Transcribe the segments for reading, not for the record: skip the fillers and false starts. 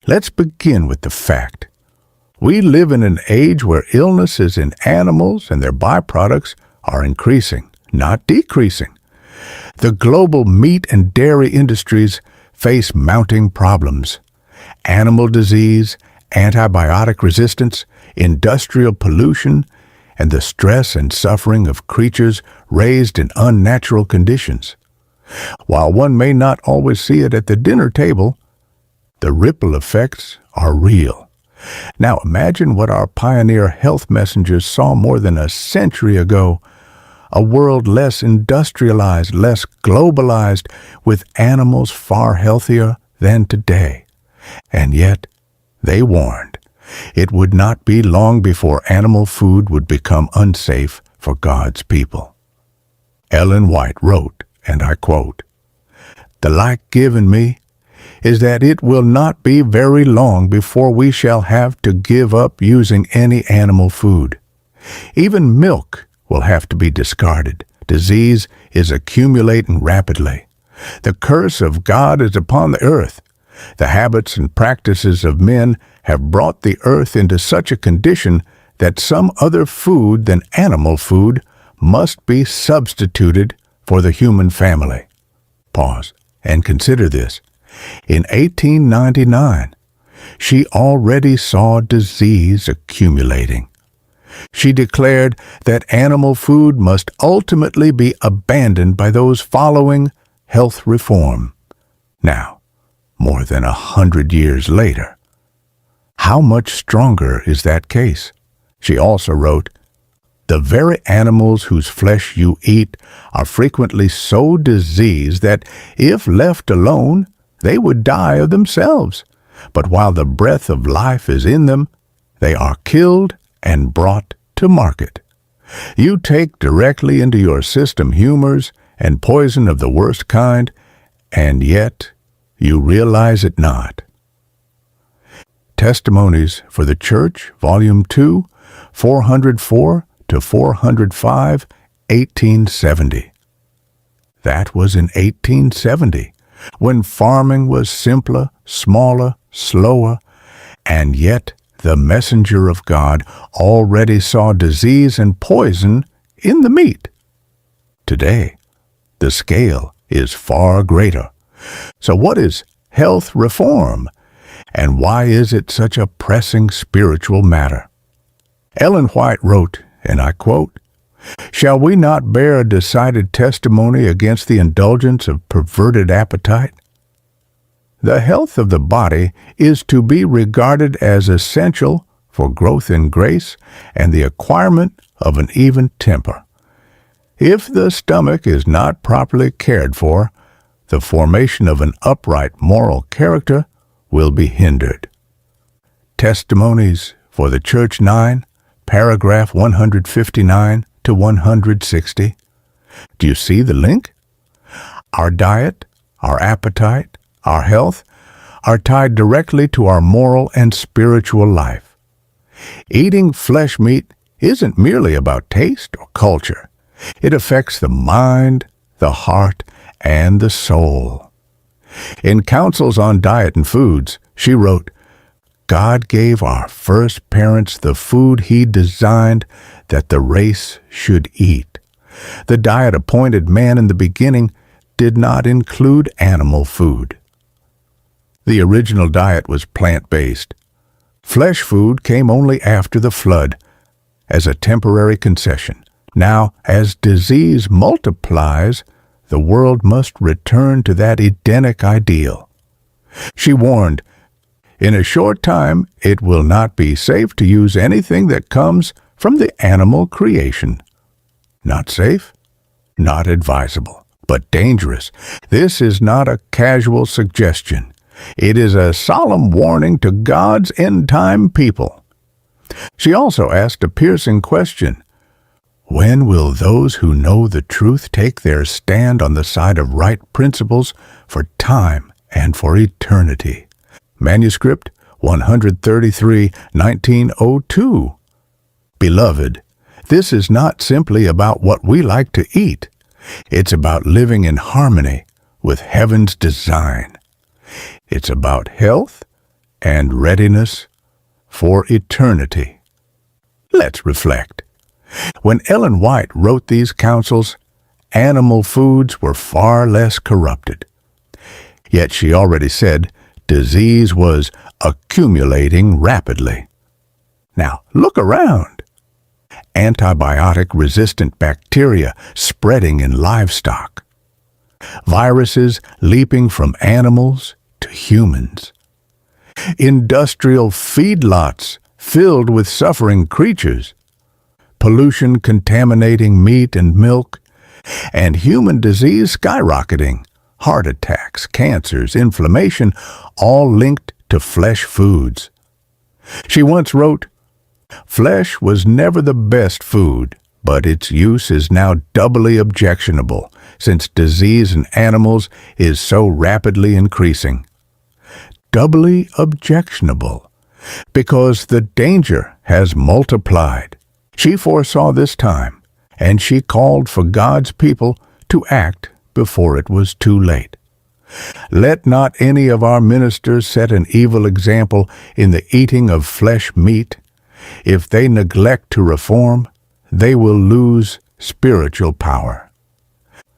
Let's begin with the fact. We live in an age where illnesses in animals and their byproducts are increasing, not decreasing. The global meat and dairy industries face mounting problems. Animal disease, antibiotic resistance, industrial pollution, and the stress and suffering of creatures raised in unnatural conditions. While one may not always see it at the dinner table, the ripple effects are real. Now imagine what our pioneer health messengers saw more than a century ago, a world less industrialized, less globalized, with animals far healthier than today. And yet, they warned, it would not be long before animal food would become unsafe for God's people. Ellen White wrote, and I quote, "The light given me is that it will not be very long before we shall have to give up using any animal food. Even milk will have to be discarded. Disease is accumulating rapidly. The curse of God is upon the earth. The habits and practices of men have brought the earth into such a condition that some other food than animal food must be substituted for the human family." Pause and consider this. In 1899, she already saw disease accumulating. She declared that animal food must ultimately be abandoned by those following health reform. Now, more than 100 years later, how much stronger is that case? She also wrote, "The very animals whose flesh you eat are frequently so diseased that, if left alone, they would die of themselves. But while the breath of life is in them, they are killed and brought to market. You take directly into your system humors and poison of the worst kind, and yet you realize it not." Testimonies for the Church, Volume 2, 404 to 405, 1870. That was in 1870, when farming was simpler, smaller, slower, and yet the messenger of God already saw disease and poison in the meat. Today, the scale is far greater. So what is health reform, and why is it such a pressing spiritual matter? Ellen White wrote, and I quote, "Shall we not bear a decided testimony against the indulgence of perverted appetite? The health of the body is to be regarded as essential for growth in grace and the acquirement of an even temper. If the stomach is not properly cared for, the formation of an upright moral character will be hindered." Testimonies for the Church 9, paragraph 159 to 160. Do you see the link? Our diet, our appetite, our health are tied directly to our moral and spiritual life. Eating flesh meat isn't merely about taste or culture. It affects the mind, the heart, and the soul. In Counsels on Diet and Foods, she wrote, "God gave our first parents the food He designed that the race should eat. The diet appointed man in the beginning did not include animal food. The original diet was plant-based. Flesh food came only after the flood, as a temporary concession. Now, as disease multiplies, the world must return to that Edenic ideal." She warned, "In a short time, it will not be safe to use anything that comes from the animal creation." Not safe, not advisable, but dangerous. This is not a casual suggestion. It is a solemn warning to God's end-time people. She also asked a piercing question. When will those who know the truth take their stand on the side of right principles for time and for eternity? Manuscript 133, 1902. Beloved, this is not simply about what we like to eat. It's about living in harmony with heaven's design. It's about health and readiness for eternity. Let's reflect. When Ellen White wrote these counsels, animal foods were far less corrupted. Yet she already said disease was accumulating rapidly. Now, look around. Antibiotic-resistant bacteria spreading in livestock. Viruses leaping from animals to humans. Industrial feedlots filled with suffering creatures. Pollution contaminating meat and milk, and human disease skyrocketing. Heart attacks, cancers, inflammation, all linked to flesh foods. She once wrote, "Flesh was never the best food, but its use is now doubly objectionable, since disease in animals is so rapidly increasing." Doubly objectionable, because the danger has multiplied. She foresaw this time, and she called for God's people to act before it was too late. Let not any of our ministers set an evil example in the eating of flesh meat. If they neglect to reform, they will lose spiritual power.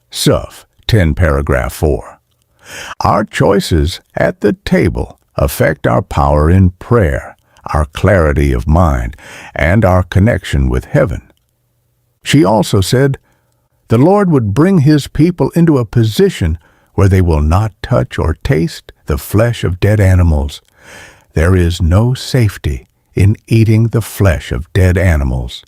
Suf 10 paragraph 4. Our choices at the table affect our power in prayer, our clarity of mind, and our connection with heaven. She also said, the Lord would bring His people into a position where they will not touch or taste the flesh of dead animals. There is no safety in eating the flesh of dead animals,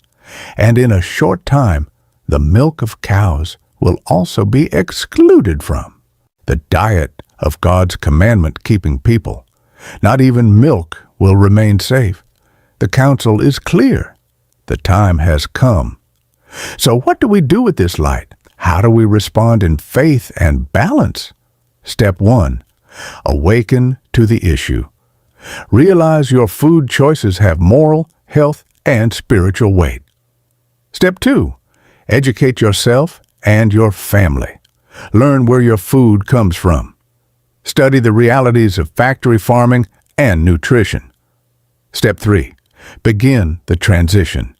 and in a short time the milk of cows will also be excluded from the diet of God's commandment-keeping people. Not even milk will remain safe. The counsel is clear. The time has come. So what do we do with this light? How do we respond in faith and balance? Step 1. Awaken to the issue. Realize your food choices have moral, health, and spiritual weight. Step 2. Educate yourself and your family. Learn where your food comes from. Study the realities of factory farming and nutrition. Step 3. Begin the transition.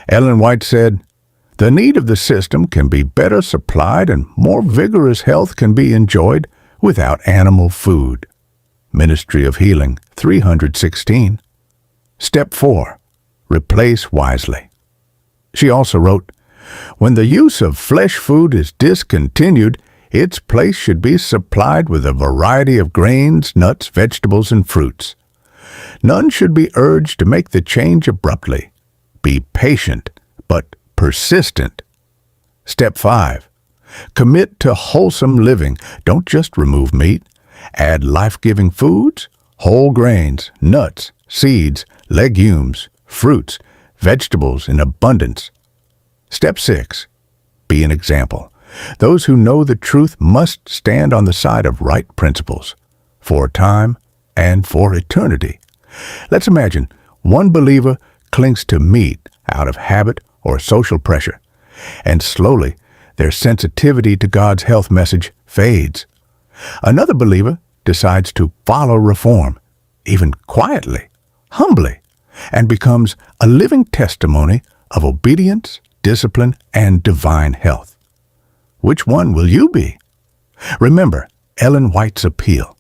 Ellen White said, "The need of the system can be better supplied and more vigorous health can be enjoyed without animal food." Ministry of Healing 316. Step 4. Replace wisely. She also wrote, "When the use of flesh food is discontinued, its place should be supplied with a variety of grains, nuts, vegetables, and fruits. None should be urged to make the change abruptly. Be patient, but persistent." Step 5. Commit to wholesome living. Don't just remove meat. Add life-giving foods, whole grains, nuts, seeds, legumes, fruits, vegetables in abundance. Step 6. Be an example. Those who know the truth must stand on the side of right principles, for time and for eternity. Let's imagine one believer clings to meat out of habit or social pressure, and slowly their sensitivity to God's health message fades. Another believer decides to follow reform, even quietly, humbly, and becomes a living testimony of obedience, discipline, and divine health. Which one will you be? Remember Ellen White's appeal.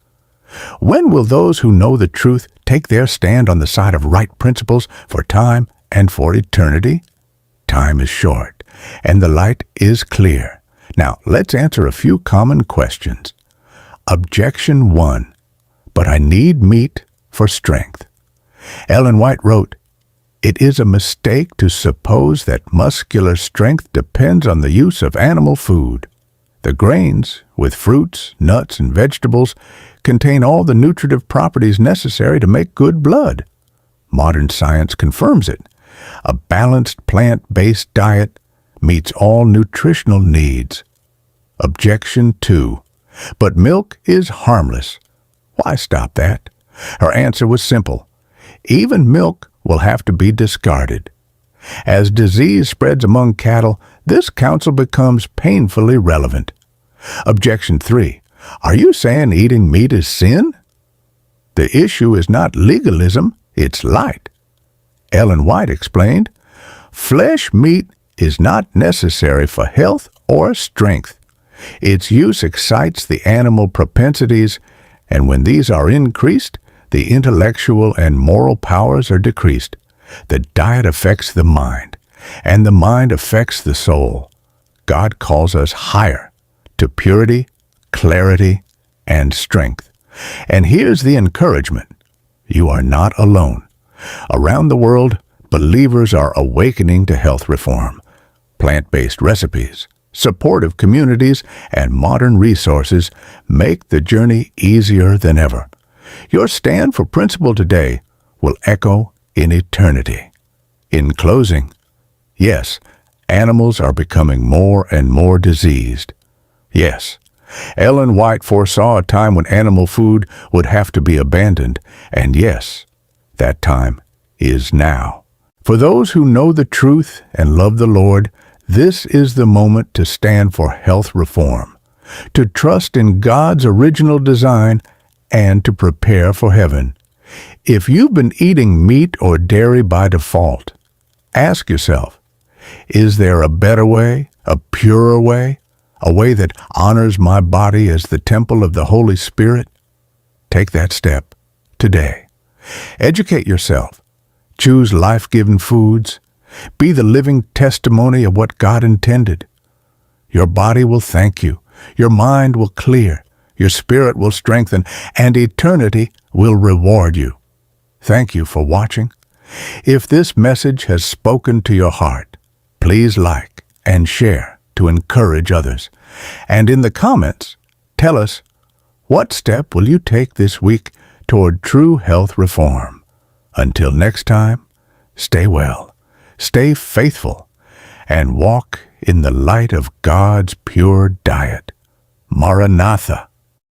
When will those who know the truth take their stand on the side of right principles for time and for eternity? Time is short, and the light is clear. Now, let's answer a few common questions. Objection 1. But I need meat for strength. Ellen White wrote, "It is a mistake to suppose that muscular strength depends on the use of animal food. The grains, with fruits, nuts, and vegetables, contain all the nutritive properties necessary to make good blood. Modern science confirms it. A balanced plant-based diet meets all nutritional needs." Objection 2. But milk is harmless. Why stop that? Her answer was simple. Even milk will have to be discarded. As disease spreads among cattle, this counsel becomes painfully relevant. Objection 3. Are you saying eating meat is sin? The issue is not legalism, it's light. Ellen White explained, flesh meat is not necessary for health or strength. Its use excites the animal propensities, and when these are increased, the intellectual and moral powers are decreased. The diet affects the mind, and the mind affects the soul. God calls us higher, to purity, clarity, and strength. And here's the encouragement. You are not alone. Around the world, believers are awakening to health reform. Plant-based recipes, supportive communities, and modern resources make the journey easier than ever. Your stand for principle today will echo in eternity. In closing, yes, animals are becoming more and more diseased. Yes, Ellen White foresaw a time when animal food would have to be abandoned, and yes, that time is now. For those who know the truth and love the Lord, this is the moment to stand for health reform, to trust in God's original design, and to prepare for heaven. If you've been eating meat or dairy by default, ask yourself, is there a better way, a purer way, a way that honors my body as the temple of the Holy Spirit? Take that step today. Educate yourself. Choose life-giving foods. Be the living testimony of what God intended. Your body will thank you. Your mind will clear. Your spirit will strengthen, and eternity will reward you. Thank you for watching. If this message has spoken to your heart, please like and share to encourage others. And in the comments, tell us, what step will you take this week toward true health reform? Until next time, stay well, stay faithful, and walk in the light of God's pure diet. Maranatha.